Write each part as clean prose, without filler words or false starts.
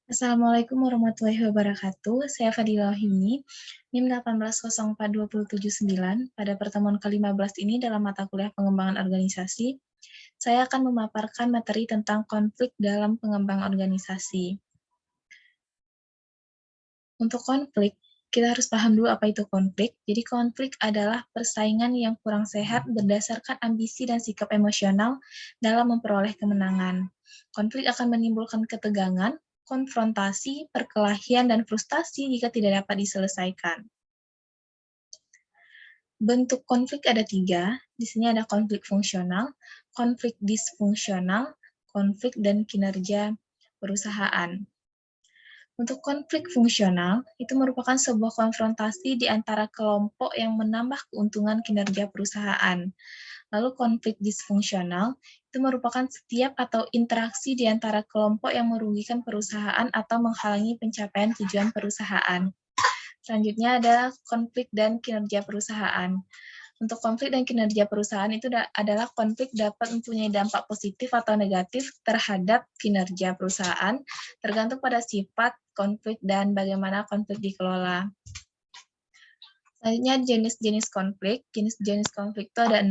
Assalamualaikum warahmatullahi wabarakatuh. Saya Fadila Wahimi, NIM 1804279. Pada pertemuan ke-15 ini dalam mata kuliah pengembangan organisasi, saya akan memaparkan materi tentang konflik dalam pengembangan organisasi. Untuk konflik, kita harus paham dulu apa itu konflik. Jadi konflik adalah persaingan yang kurang sehat berdasarkan ambisi dan sikap emosional dalam memperoleh kemenangan. Konflik akan menimbulkan ketegangan, konfrontasi, perkelahian, dan frustasi jika tidak dapat diselesaikan. Bentuk konflik ada 3, di sini ada konflik fungsional, konflik disfungsional, konflik dan kinerja perusahaan. Untuk konflik fungsional, itu merupakan sebuah konfrontasi di antara kelompok yang menambah keuntungan kinerja perusahaan. Lalu konflik disfungsional, itu merupakan setiap atau interaksi di antara kelompok yang merugikan perusahaan atau menghalangi pencapaian tujuan perusahaan. Selanjutnya ada konflik dan kinerja perusahaan. Untuk konflik dan kinerja perusahaan itu adalah konflik dapat mempunyai dampak positif atau negatif terhadap kinerja perusahaan, tergantung pada sifat konflik dan bagaimana konflik dikelola. Selanjutnya jenis-jenis konflik. Jenis-jenis konflik itu ada 6.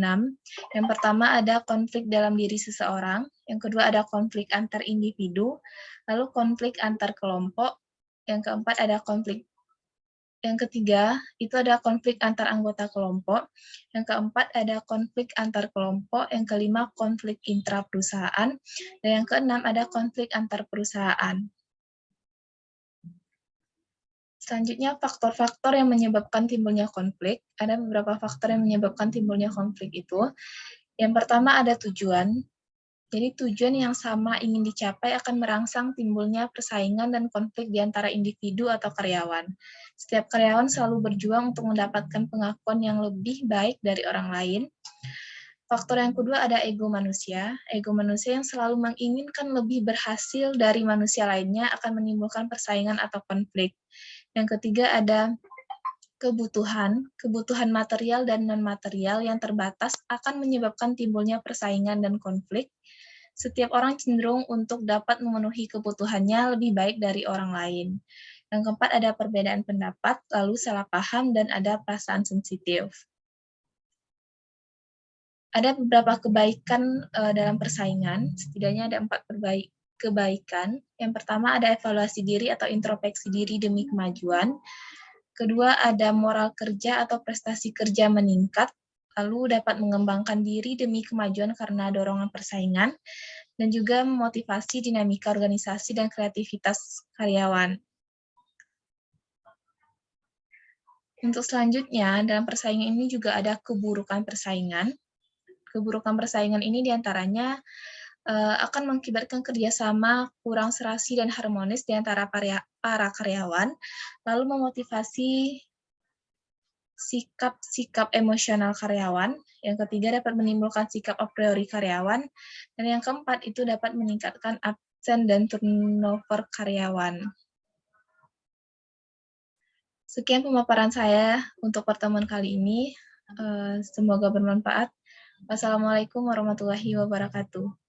Yang pertama ada konflik dalam diri seseorang, yang kedua ada konflik antar individu, lalu konflik antar kelompok, yang keempat ada konflik. Yang ketiga, itu ada konflik antar anggota kelompok. Yang keempat, ada konflik antar kelompok. Yang kelima, konflik intra-perusahaan. Dan yang keenam, ada konflik antar perusahaan. Selanjutnya, faktor-faktor yang menyebabkan timbulnya konflik. Ada beberapa faktor yang menyebabkan timbulnya konflik itu. Yang pertama, ada tujuan. Jadi tujuan yang sama ingin dicapai akan merangsang timbulnya persaingan dan konflik di antara individu atau karyawan. Setiap karyawan selalu berjuang untuk mendapatkan pengakuan yang lebih baik dari orang lain. Faktor yang kedua ada ego manusia. Ego manusia yang selalu menginginkan lebih berhasil dari manusia lainnya akan menimbulkan persaingan atau konflik. Yang ketiga ada kebutuhan material dan non-material yang terbatas akan menyebabkan timbulnya persaingan dan konflik. Setiap orang cenderung untuk dapat memenuhi kebutuhannya lebih baik dari orang lain. Yang keempat ada perbedaan pendapat, lalu salah paham, dan ada perasaan sensitif. Ada beberapa kebaikan dalam persaingan, setidaknya ada 4 kebaikan. Yang pertama ada evaluasi diri atau introspeksi diri demi kemajuan. Kedua ada moral kerja atau prestasi kerja meningkat, lalu dapat mengembangkan diri demi kemajuan karena dorongan persaingan, dan juga memotivasi dinamika organisasi dan kreativitas karyawan. Untuk selanjutnya, dalam persaingan ini juga ada keburukan persaingan. Keburukan persaingan ini diantaranya akan mengakibatkan kerjasama kurang serasi dan harmonis di antara para karyawan, lalu memotivasi sikap emosional karyawan, yang ketiga dapat menimbulkan sikap a priori karyawan, dan yang keempat itu dapat meningkatkan absen dan turnover karyawan. Sekian pemaparan saya untuk pertemuan kali ini. Semoga bermanfaat. Wassalamualaikum warahmatullahi wabarakatuh.